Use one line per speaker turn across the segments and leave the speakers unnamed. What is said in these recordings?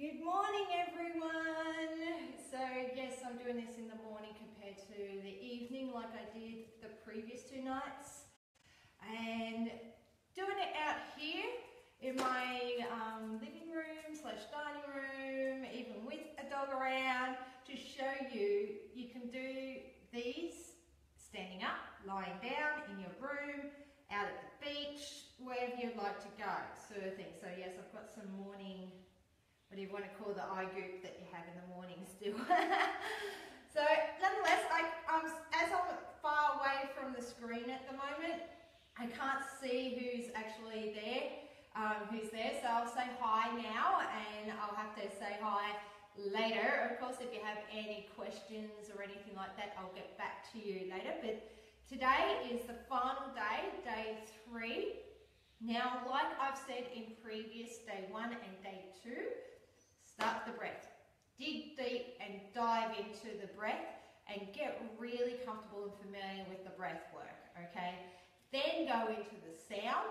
Good morning, everyone. So yes, I'm doing this in the morning compared to the evening like I did the previous 2 nights, and doing it out here in my living room slash dining room, even with a dog around, to show you you can do these standing up, lying down, in your room, out at the beach, wherever you'd like to go, sort of thing. So yes, I've got some morning, what do you want to call the eye goop that you have in the morning still. So nonetheless, as I'm far away from the screen at the moment, I can't see who's actually there, so I'll say hi now, and I'll have to say hi later. Of course, if you have any questions or anything like that, I'll get back to you later. But today is the final day, day 3. Now, like I've said in previous day 1 and day 2, start the breath. Dig deep and dive into the breath and get really comfortable and familiar with the breath work, okay? Then go into the sound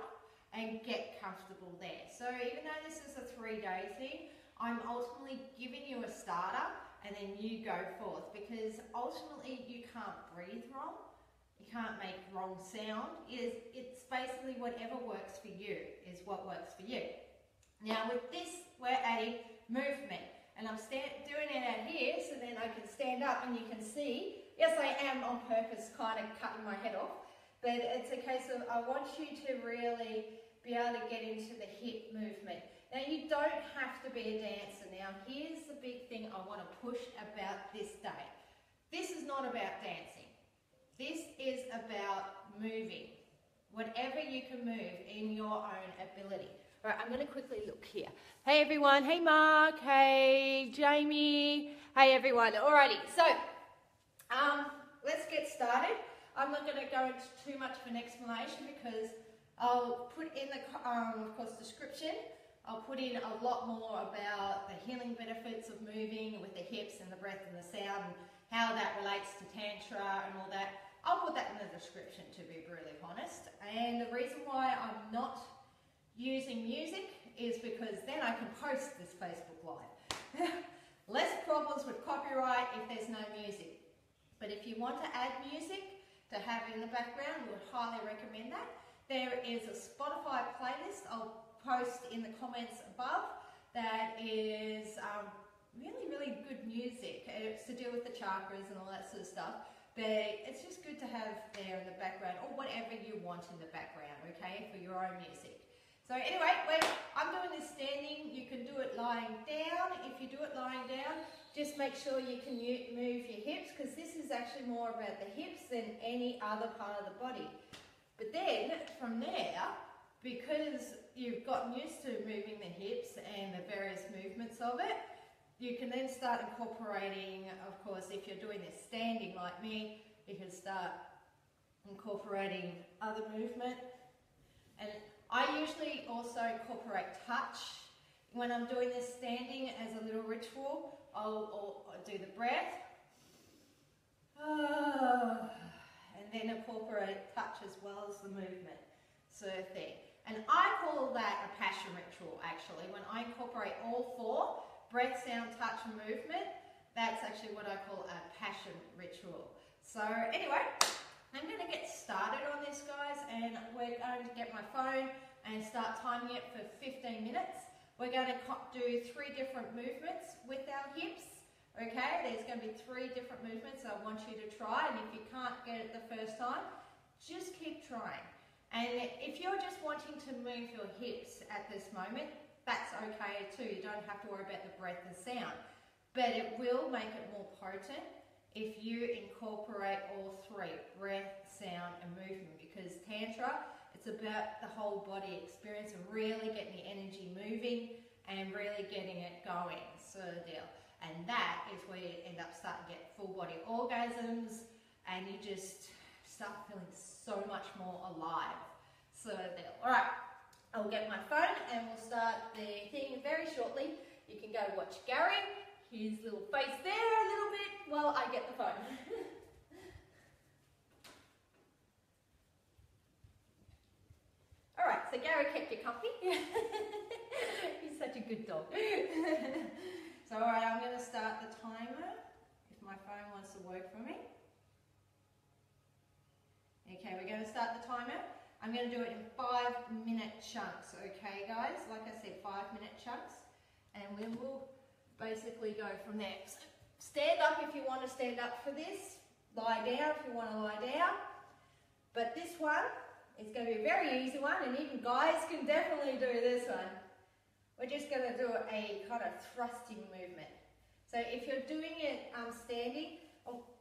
and get comfortable there. So even though this is a 3-day thing, I'm ultimately giving you a starter and then you go forth, because ultimately you can't breathe wrong. You can't make wrong sound. It's basically whatever works for you is what works for you. Now with this, we're adding movement, and I'm doing it out here so then I can stand up and you can see, yes, I am on purpose kind of cutting my head off, but it's a case of I want you to really be able to get into the hip movement. Now you don't have to be a dancer. Now here's the big thing I want to push about this day. This is not about dancing. This is about moving, whatever you can move in your own ability. All right, I'm going to quickly look here. Hey everyone, hey Mark, hey Jamie, hey everyone. Alrighty, so let's get started. I'm not going to go into too much of an explanation because I'll put in the, of course, description. I'll put in a lot more about the healing benefits of moving with the hips and the breath and the sound and how that relates to Tantra and all that. I'll put that in the description, to be really honest. And the reason why I'm not using music is because then I can post this Facebook Live. Less problems with copyright if there's no music. But if you want to add music to have in the background, we would highly recommend that. There is a Spotify playlist I'll post in the comments above that is really, really good music. It's to do with the chakras and all that sort of stuff. But it's just good to have there in the background, or whatever you want in the background, okay, for your own music. So anyway, I'm doing this standing. You can do it lying down. If you do it lying down, just make sure you can move your hips, because this is actually more about the hips than any other part of the body. But then, from there, because you've gotten used to moving the hips and the various movements of it, you can then start incorporating, of course, if you're doing this standing like me, you can start incorporating other movement. And I usually also incorporate touch. When I'm doing this standing as a little ritual, I'll do the breath. And then incorporate touch as well as the movement, sort of thing. And I call that a passion ritual, actually. When I incorporate all 4, breath, sound, touch, and movement, that's actually what I call a passion ritual. So anyway, I'm going to get started on this, guys, and we're going to get my phone and start timing it for 15 minutes. We're going to do 3 different movements with our hips, okay? There's going to be 3 different movements I want you to try, and if you can't get it the first time, just keep trying. And if you're just wanting to move your hips at this moment, that's okay too. You don't have to worry about the breath and sound. But it will make it more potent if you incorporate all 3, breath, sound and movement, because Tantra, it's about the whole body experience and really getting the energy moving and really getting it going, sort of deal. And that is where you end up starting to get full body orgasms, and you just start feeling so much more alive, sort of deal. All right. I'll get my phone and we'll start the thing very shortly. You can go watch Gary, his little face there a little bit while I get the phone. All right, so Gary kept you company. He's such a good dog. So alright, I'm going to start the timer if my phone wants to work for me. Okay, we're going to start the timer. I'm going to do it in 5-minute chunks, okay guys? Like I said, 5-minute chunks. And we will basically go from there. So stand up if you want to stand up for this. Lie down if you want to lie down. But this one is going to be a very easy one, and even guys can definitely do this one. We're just going to do a kind of thrusting movement. So if you're doing it standing,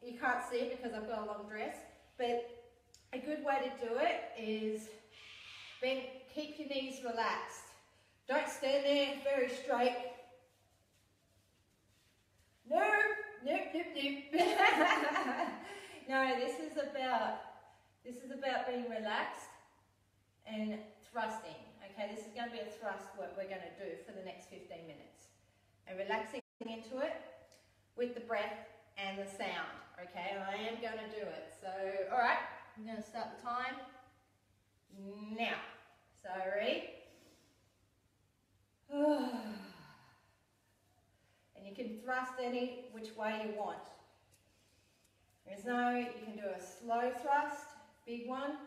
you can't see it because I've got a long dress, but a good way to do it is keep your knees relaxed. Don't stand there very straight. No, nope, nope, nope. No, this is about being relaxed and thrusting. Okay, this is going to be a thrust what we're going to do for the next 15 minutes. And relaxing into it with the breath and the sound. Okay, I am going to do it. So, alright, I'm going to start the time now. So, ready? And you can thrust any which way you want. You can do a slow thrust, big one.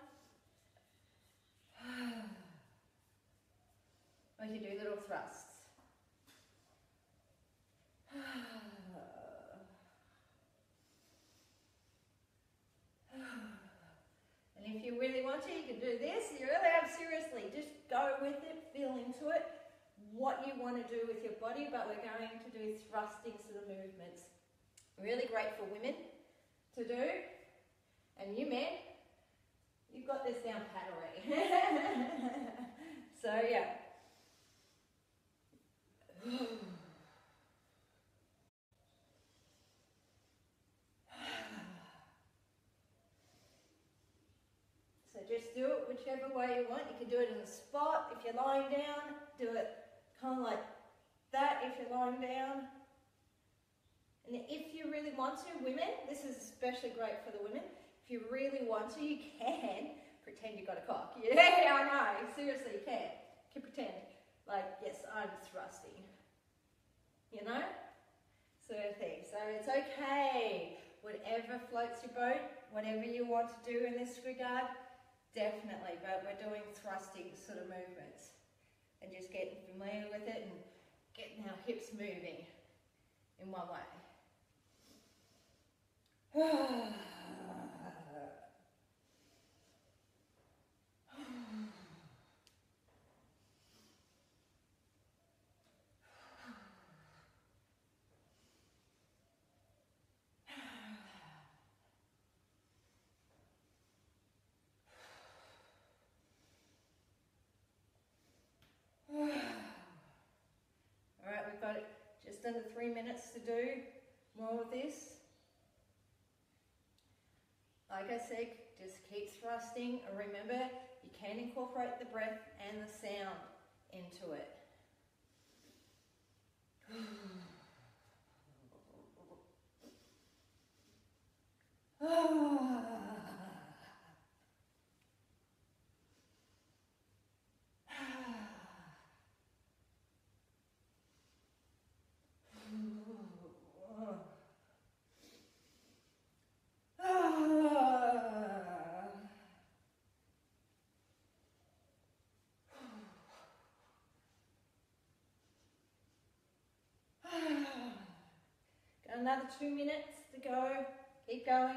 Or you can do little thrusts. And if you really want to, you can do this. You really have, seriously, just go with it, feel into it, what you want to do with your body, but we're going to do thrusting sort of movements. Really great for women to do. And you men, you've got this down pat already. So yeah. So just do it whichever way you want. You can do it in the spot. If you're lying down, do it kind of like that if you're lying down. And if you really want to, women, this is especially great for the women. If you really want to, you can pretend you got a cock. Yeah, I know. Seriously, you can. You can pretend. Like, yes, I'm thrusting. You know? Sort of thing. So it's okay. Whatever floats your boat, whatever you want to do in this regard, definitely. But we're doing thrusting sort of movements. And just getting familiar with it and getting our hips moving in one way. Alright, we've got just under 3 minutes to do more of this. Like I said, just keep thrusting, and remember, you can incorporate the breath and the sound into it. Got another 2 minutes to go. Keep going.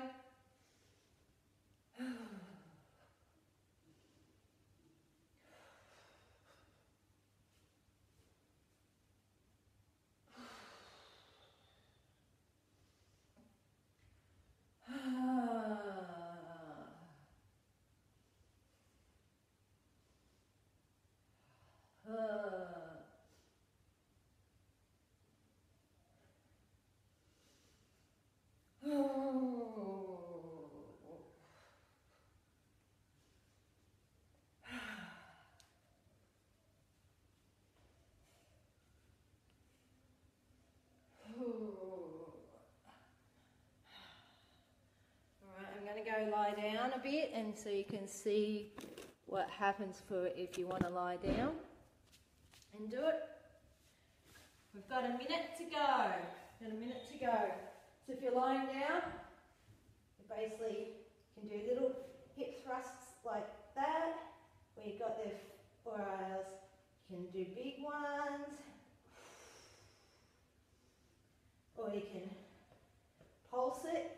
Go lie down a bit, and so you can see what happens for if you want to lie down and do it. We've got a minute to go. So if you're lying down, you basically can do little hip thrusts like that, where you've got the 4 hours. You can do big ones, or you can pulse it.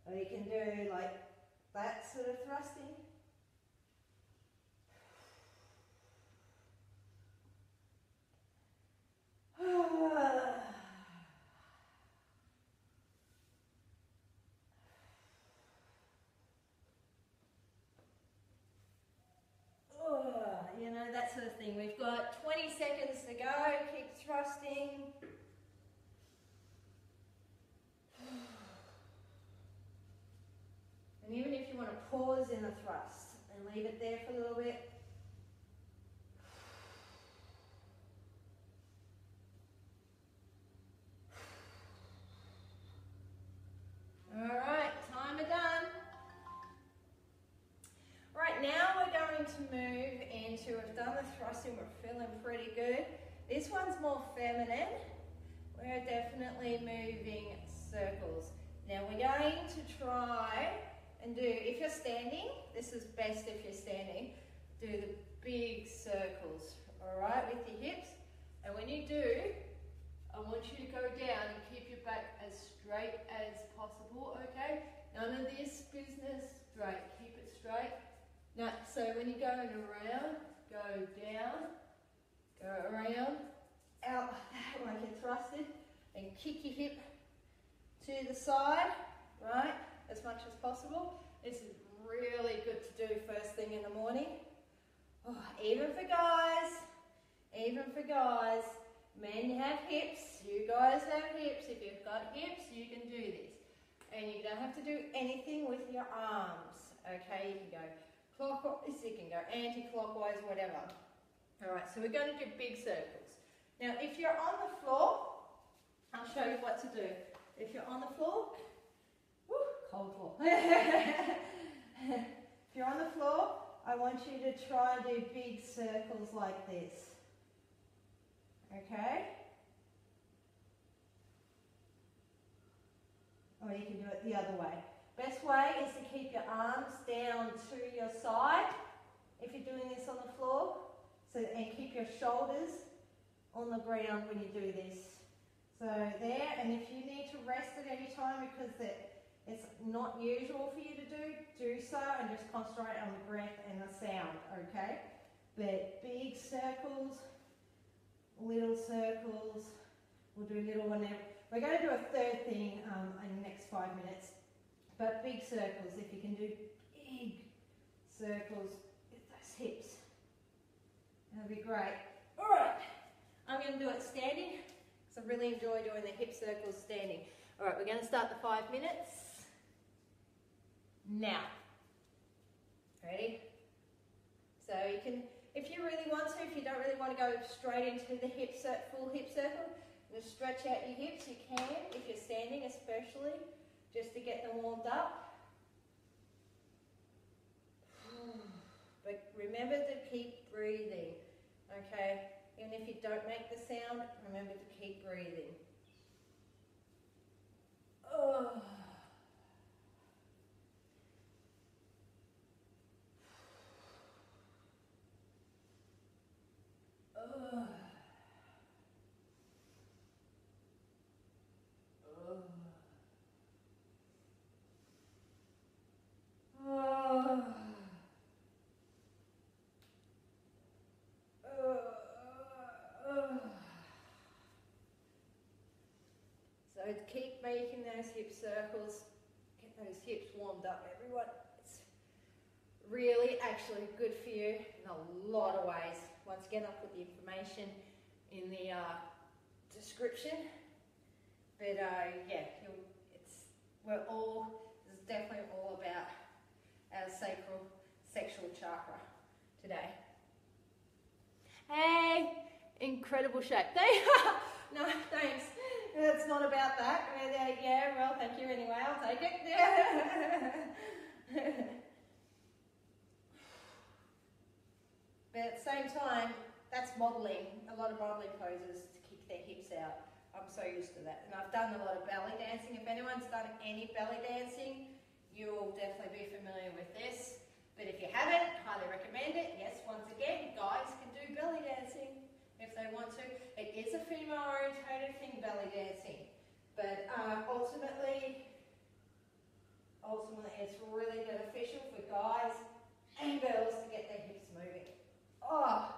Or you can do like that sort of thrusting. You know, that sort of thing. We've got 20 seconds to go. Keep thrusting. And even if you want to pause in the thrust and leave it there for a little bit. Alright, timer done. Right, now we're going to move into, we've done the thrusting, we're feeling pretty good. This one's more feminine. We're definitely moving circles. Now we're going to try and do, if you're standing, this is best if you're standing, do the big circles, alright, with your hips. And when you do, I want you to go down and keep your back as straight as possible, okay? None of this business, straight, keep it straight. Now, so when you're going around, go down, go around, out like you're thrusted, and kick your hip to the side, right, as much as possible. This is really good to do first thing in the morning. Oh, even for guys, men have hips, you guys have hips. If you've got hips, you can do this. And you don't have to do anything with your arms, okay? You can go clockwise, you can go anti-clockwise, whatever. All right, so we're going to do big circles. Now, if you're on the floor, I'll show you what to do. If you're on the floor, whoo, cold floor. If you're on the floor, I want you to try and do big circles like this. Okay? Or you can do it the other way. Best way is to keep your arms down to your side if you're doing this on the floor. And keep your shoulders on the ground when you do this. So there, and if you need to rest at any time because it's not usual for you to do so, and just concentrate on the breath and the sound, okay? But big circles, little circles, we'll do little one there. We're going to do a third thing in the next 5 minutes, but big circles, if you can do big circles with those hips, that'll be great. All right, I'm going to do it standing, because I really enjoy doing the hip circles standing. All right, we're going to start the 5 minutes now. Ready? So you can, if you really want to, if you don't really want to go straight into the full hip circle, just stretch out your hips, you can, if you're standing especially, just to get them warmed up. But remember to keep breathing, okay? Even if you don't make the sound, remember to keep breathing. Oh. Oh. So keep making those hip circles, get those hips warmed up, everyone. It's really actually good for you in a lot of ways. Once again, I'll put the information in the description. But yeah, this is definitely all about our sexual chakra today. Hey, incredible shape. No, thanks. It's not about that. Yeah, well, thank you anyway. I'll take it. same time, that's modelling, a lot of modelling poses to kick their hips out. I'm so used to that. And I've done a lot of belly dancing. If anyone's done any belly dancing, you'll definitely be familiar with this. But if you haven't, highly recommend it. Yes, once again, guys can do belly dancing if they want to. It is a female-orientated thing, belly dancing. But ultimately, it's really beneficial for guys and girls to get their hips moving. Oh.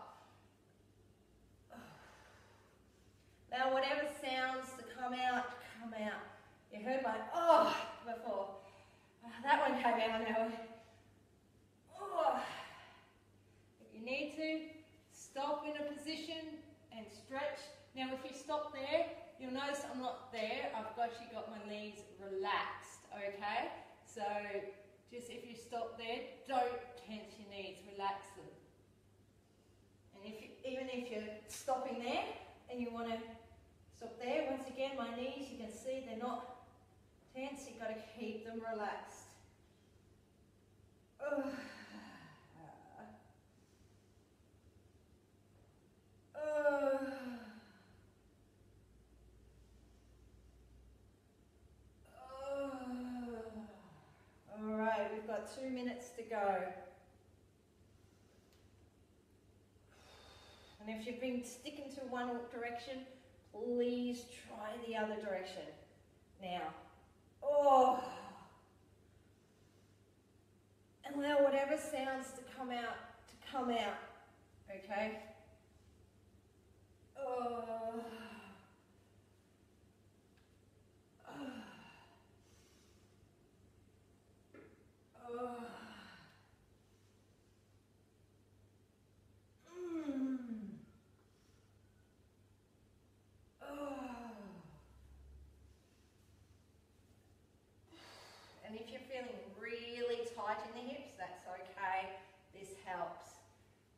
Now, whatever sounds to come out, come out. You heard my oh before. That one came out now. Oh. If you need to, stop in a position and stretch. Now, if you stop there, you'll notice I'm not there. I've actually got my knees relaxed, okay? So, just if you stop there, don't tense your knees, relax them. And even if you're stopping there and you want to stop there, once again, my knees, you can see they're not tense. You've got to keep them relaxed. All right, we've got 2 minutes to go. And if you've been sticking to one direction, please try the other direction. Now, oh. And allow whatever sounds to come out, okay? Oh. Oh. Oh. And if you're feeling really tight in the hips, that's okay. This helps.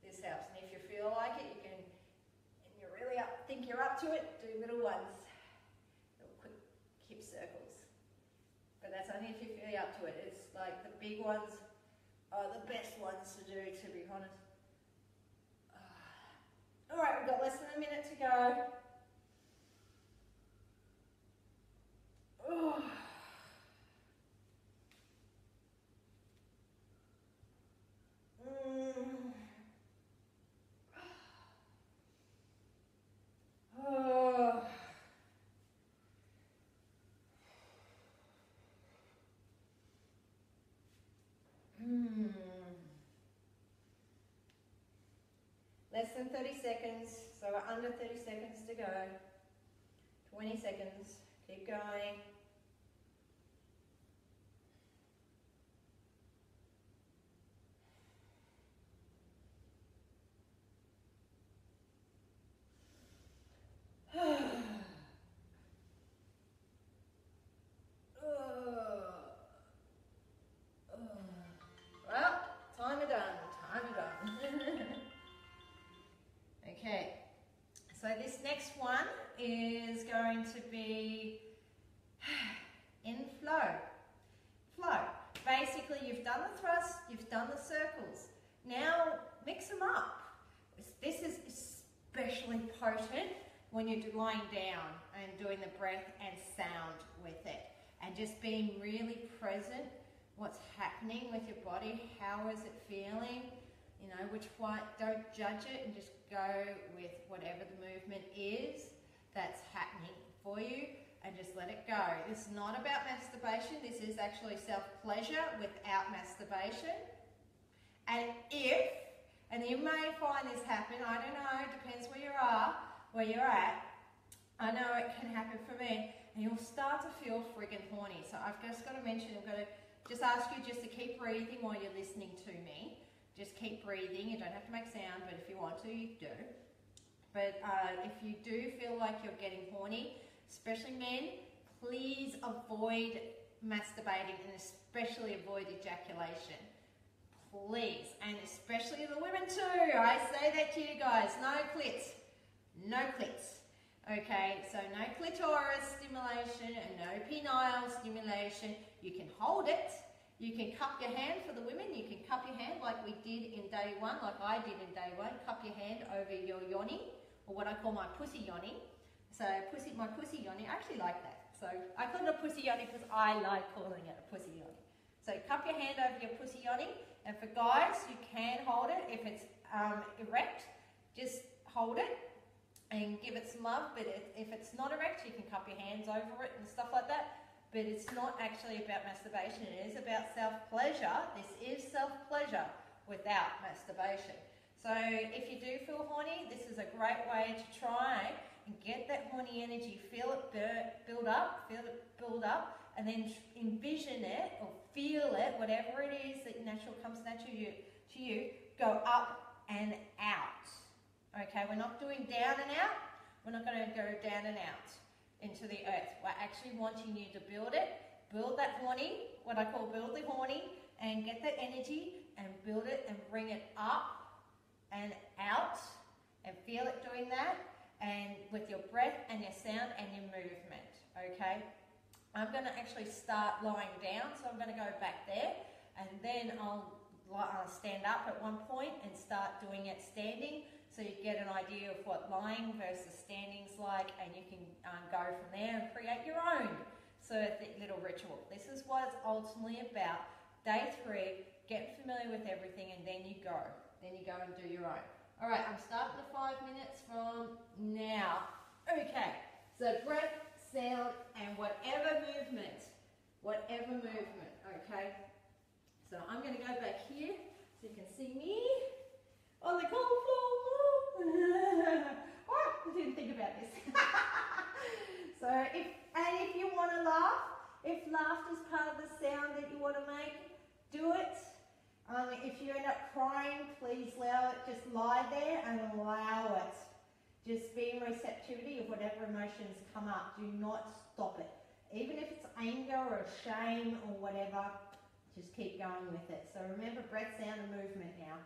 This helps. And if you feel like it, you can, and you're really think you're up to it, do little ones. Little quick hip circles. But that's only if you feel up to it. It's like the big ones are the best ones to do, to be honest. All right, we've got less than a minute to go. Oh. Oh. Less than 30 seconds, so we're under 30 seconds to go. 20 seconds, keep going. Well, time are done. Okay, so this next one is going to be in flow. Flow. Basically, you've done the thrust, you've done the circles. Now, mix them up. This is especially potent when you're lying down and doing the breath and sound with it. And just being really present, what's happening with your body, how is it feeling, you know, which one, don't judge it and just go with whatever the movement is that's happening for you and just let it go. This is not about masturbation, this is actually self-pleasure without masturbation. And you may find this happen, I don't know, it depends where you're at. I know it can happen for me, and you'll start to feel friggin' horny. So I've just got to mention, I've got to just ask you just to keep breathing while you're listening to me. Just keep breathing, you don't have to make sound, but if you want to, you do. But if you do feel like you're getting horny, especially men, please avoid masturbating and especially avoid ejaculation. Please, and especially the women too. I say that to you guys, no clits. No clits. Okay, so no clitoris stimulation and no penile stimulation. You can hold it You can cup your hand for the women. You can cup your hand like we did in day one, like I did in day one. Cup your hand over your yoni, or what I call my pussy yoni. So my pussy yoni, I actually like that. So I call it a pussy yoni because I like calling it a pussy yoni. So cup your hand over your pussy yoni, and for guys, you can hold it. If it's erect, just hold it and give it some love. But if it's not erect, you can cup your hands over it and stuff like that. But it's not actually about masturbation. It is about self-pleasure. This is self-pleasure without masturbation. So if you do feel horny, this is a great way to try and get that horny energy, feel it build up, and then envision it or feel it, whatever it is that comes naturally to you, go up and out. Okay, we're not doing down and out. We're not going to go down and out into the earth. We're actually wanting you to build it, build that horny, what I call build the horny, and get that energy and build it and bring it up and out and feel it doing that, and with your breath and your sound and your movement. Okay, I'm going to actually start lying down, so I'm going to go back there, and then I'll stand up at one point and start doing it standing, so you get an idea of what lying versus standing's like, and you can go from there and create your own little ritual. This is what it's ultimately about. Day 3, get familiar with everything, and then you go. Then you go and do your own. All right, I'm starting the 5 minutes from now. Okay, so breath, sound, and whatever movement, okay? So I'm going to go back here so you can see me on the cold floor. Oh, I didn't think about this. So if you want to laugh, if laughter is part of the sound that you want to make, do it. If you end up crying, please allow it. Just lie there and allow it. Just be in receptivity of whatever emotions come up. Do not stop it. Even if it's anger or shame or whatever, just keep going with it. So remember breath, sound, and movement now.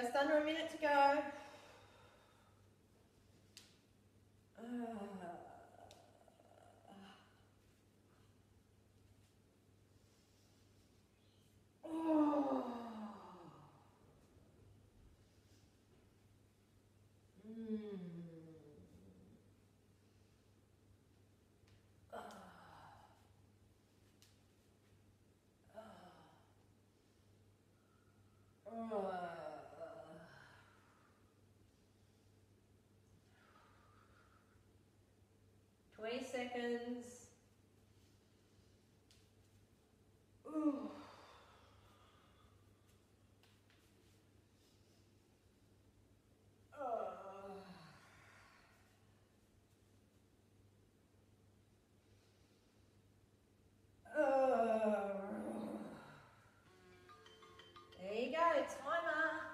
Just under a minute to go. Oh. 20 seconds. Ooh. There you go, timer.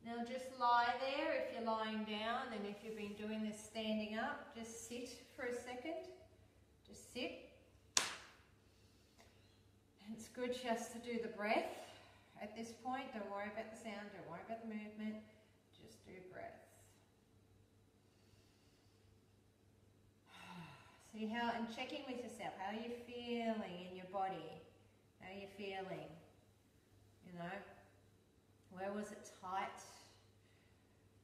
Now just lie there if you're lying down, and if you've been doing this standing up, just sit for a second. Just sit. And it's good just to do the breath at this point. Don't worry about the sound, don't worry about the movement, just do breath. See how, and check in with yourself. How are you feeling in your body? How are you feeling? You know, where was it tight?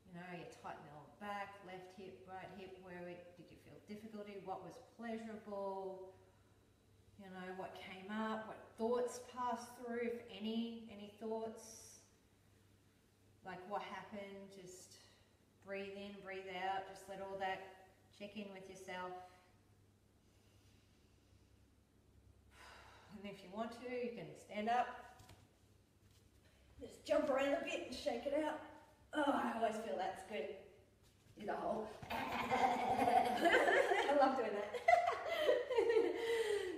You know, you tighten the whole back, left hip, right hip. Where did you feel difficulty? What was pleasurable? You know, what came up? What thoughts passed through, if any thoughts? Like what happened? Just breathe in, breathe out. Just let all that, check in with yourself. And if you want to, you can stand up. Just jump around a bit and shake it out. Oh, I always feel that's good. Do the whole. I love doing that.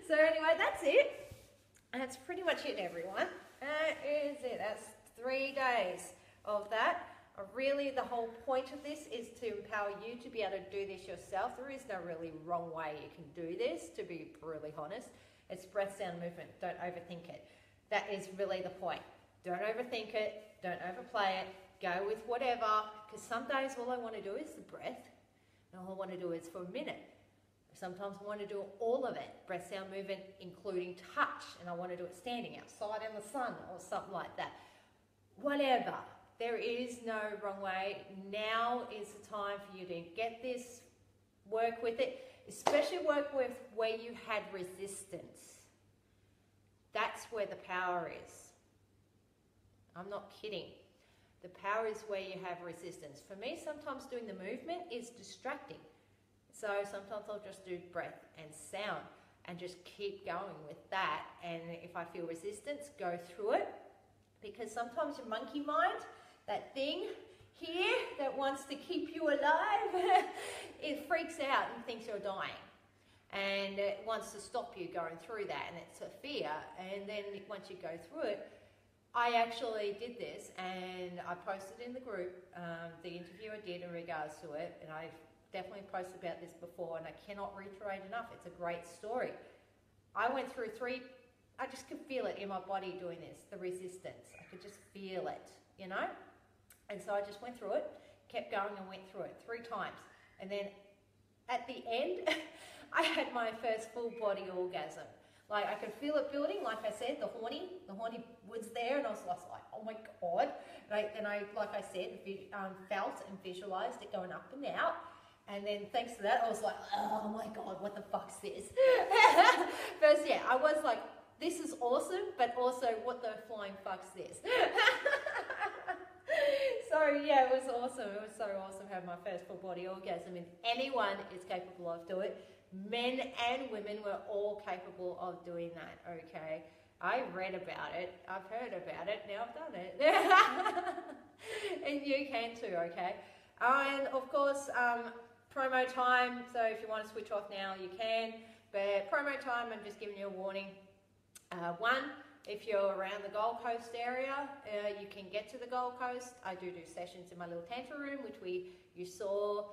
So anyway, that's it. That's pretty much it, everyone. That is it. That's 3 days of that. Really, the whole point of this is to empower you to be able to do this yourself. There is no really wrong way you can do this, to be brutally honest. It's breath, sound, movement. Don't overthink it. That is really the point. Don't overthink it. Don't overplay it. Go with whatever. Because some days all I want to do is the breath. And all I want to do is for a minute. Sometimes I want to do all of it. Breath, sound, movement, including touch. And I want to do it standing outside in the sun or something like that. Whatever. There is no wrong way. Now is the time for you to get this, work with it. Especially work with where you had resistance. That's where the power is. I'm not kidding. The power is where you have resistance. For me, sometimes doing the movement is distracting. So sometimes I'll just do breath and sound and just keep going with that. And if I feel resistance, go through it. Because sometimes your monkey mind, that thing here that wants to keep you alive, it freaks out and thinks you're dying. And it wants to stop you going through that, and it's a fear. And then once you go through it, I actually did this, and I posted in the group the interview I did in regards to it, and I've definitely posted about this before, and I cannot reiterate enough. It's a great story. I went through 3, I just could feel it in my body doing this, the resistance. I could just feel it, you know? And so I just went through it, kept going and went through it 3 times. And then at the end, I had my first full body orgasm. Like I could feel it building, like I said, the horny was there, and I was like, oh my God. And I like I said, felt and visualized it going up and out. And then thanks to that, I was like, oh my God, what the fuck's this? First, yeah, I was like, this is awesome, but also, what the flying fuck's this? So yeah, it was awesome. It was so awesome to have my first full body orgasm, and anyone is capable of doing it. Men and women were all capable of doing that, okay? I read about it, I've heard about it, now I've done it. And you can too, okay? And of course, promo time, so if you want to switch off now, you can. But promo time, I'm just giving you a warning. 1, if you're around the Gold Coast area, you can get to the Gold Coast. I do sessions in my little Tantra room, which you saw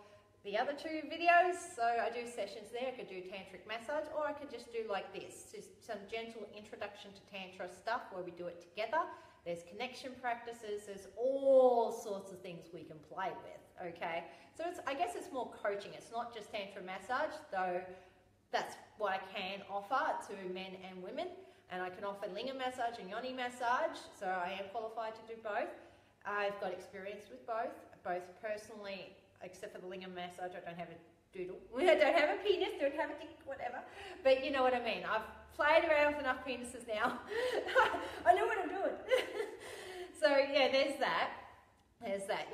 the other 2 videos. So I do sessions there. I could do tantric massage, or I could just do like this, just some gentle introduction to Tantra stuff where we do it together. there's connection practices, there's all sorts of things we can play with, okay? So I guess it's more coaching. It's not just Tantra massage, though that's what I can offer to men and women. And I can offer lingam massage and yoni massage, so I am qualified to do both. I've got experience with both personally, except for the lingam massage. I don't have a doodle. I don't have a penis, don't have a dick, whatever. But you know what I mean. I've played around with enough penises now. I know what I'm doing. So yeah, there's that.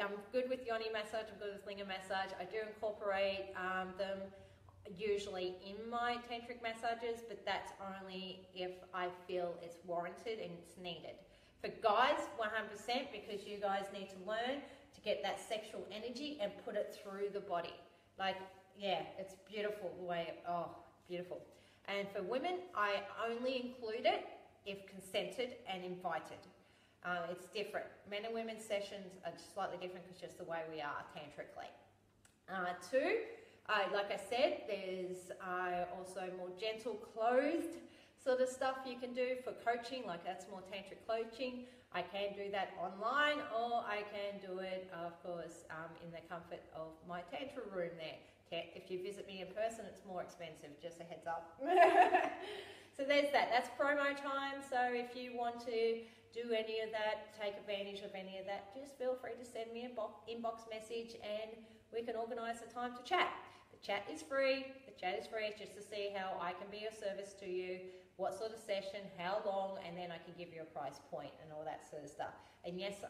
I'm good with yoni massage, I'm good with lingam massage. I do incorporate them usually in my tantric massages, but that's only if I feel it's warranted and it's needed. For guys, 100%, because you guys need to learn to get that sexual energy and put it through the body. Like, yeah, it's beautiful the way, beautiful. And for women, I only include it if consented and invited. It's different. Men and women's sessions are slightly different because just the way we are tantrically. Two, like I said, there's also more gentle clothed sort of stuff you can do for coaching, like that's more tantric coaching. I can do that online, or I can do it, of course, in the comfort of my tantra room there. If you visit me in person, it's more expensive, just a heads up. So there's that. That's promo time, so if you want to do any of that, take advantage of any of that, just feel free to send me an inbox message and we can organise a time to chat. The chat is free. It's just to see how I can be of service to you, what sort of session, how long, and then I can give you a price point and all that sort of stuff. And yes,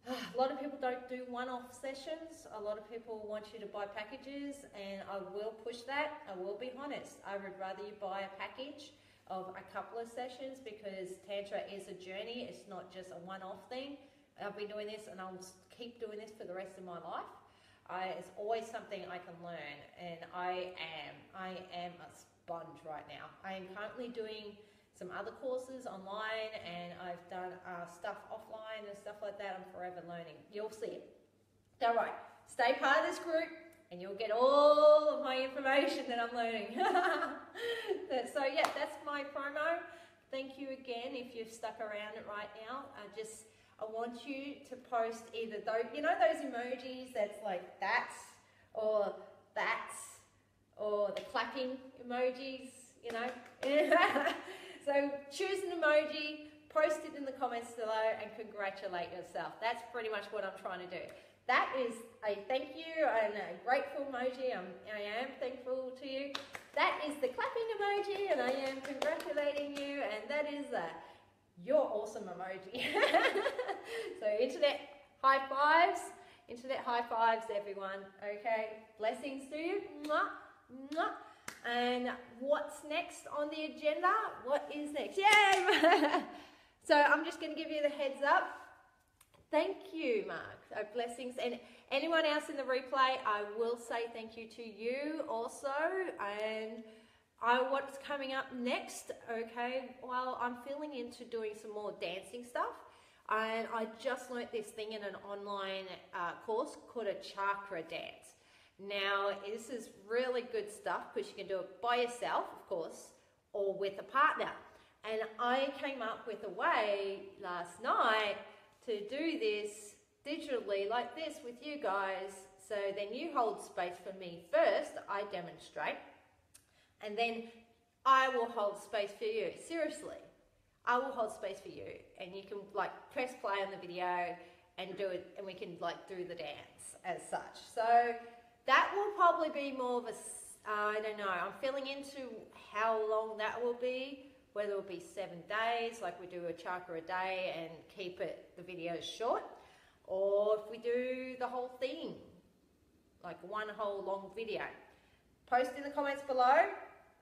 a lot of people don't do one-off sessions. A lot of people want you to buy packages, and I will push that. I will be honest. I would rather you buy a package of a couple of sessions, because Tantra is a journey. It's not just a one-off thing. I've been doing this and I'll keep doing this for the rest of my life. It's always something I can learn, and I am a sponge right now. I am currently doing some other courses online, and I've done stuff offline and stuff like that. I'm forever learning. You'll see it. All right, stay part of this group and you'll get all of my information that I'm learning. So yeah, that's my promo. Thank you again if you've stuck around it right now. I want you to post either those, you know, those emojis that's like that's, or the clapping emojis, you know. So choose an emoji, post it in the comments below, and congratulate yourself. That's pretty much what I'm trying to do. That is a thank you and a grateful emoji. I am thankful to you. That is the clapping emoji, and I am congratulating you, and that is you're awesome emoji. So internet high fives everyone. Okay, blessings to you. Mwah, mwah. And what's next on the agenda? What is next? Yay! So I'm just going to give you the heads up. Thank you, Mark. Blessings. And anyone else in the replay, I will say thank you to you also. And what's coming up next, okay, well, I'm feeling into doing some more dancing stuff. And I just learnt this thing in an online course called a chakra dance. Now, this is really good stuff because you can do it by yourself, of course, or with a partner. And I came up with a way last night to do this digitally like this with you guys. So then you hold space for me first, I demonstrate, and then I will hold space for you. Seriously, I will hold space for you, and you can like press play on the video and do it, and we can like do the dance as such. So that will probably be more of a, I don't know, I'm feeling into how long that will be, whether it will be 7 days, like we do a chakra a day and keep the videos short, or if we do the whole thing, like one whole long video. Post in the comments below,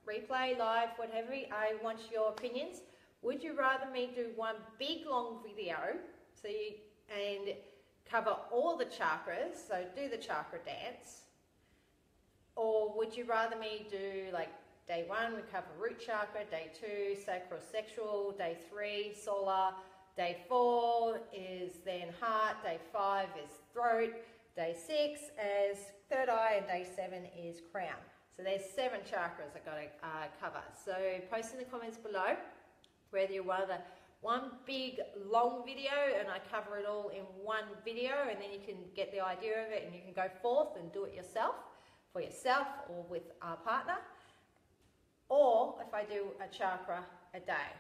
replay, live, whatever, I want your opinions. Would you rather me do one big long video and cover all the chakras, so do the chakra dance, or would you rather me do like day 1 we cover root chakra, day 2 sacrosexual, day 3 solar, day 4 is then heart, day 5 is throat, day 6 is third eye, and day 7 is crown. So there's 7 chakras I've got to cover. So post in the comments below whether you rather one big long video and I cover it all in one video, and then you can get the idea of it and you can go forth and do it yourself, for yourself or with a partner. Or if I do a chakra a day,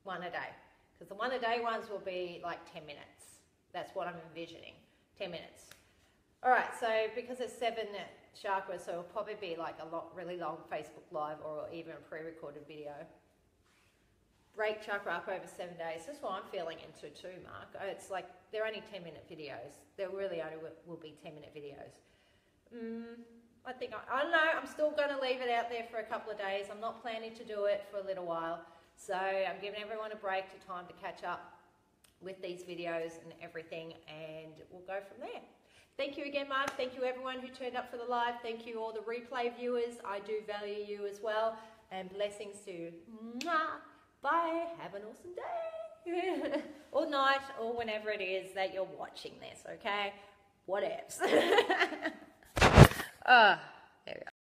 one a day, because the one a day ones will be like 10 minutes. That's what I'm envisioning, 10 minutes. All right, so because there's 7 chakras, so it'll probably be like a really long Facebook Live or even a pre-recorded video. Break chakra up over 7 days. That's what I'm feeling into too, Mark. It's like they're only 10-minute videos. They really only will be 10-minute videos. I think, I don't know, I'm still going to leave it out there for a couple of days. I'm not planning to do it for a little while. So I'm giving everyone a break, to time to catch up with these videos and everything, and we'll go from there. Thank you again, Mark. Thank you everyone who turned up for the live. Thank you all the replay viewers. I do value you as well. And blessings to you. Mwah. Bye. Have an awesome day. Or night, or whenever it is that you're watching this, okay? Whatevs. There we go.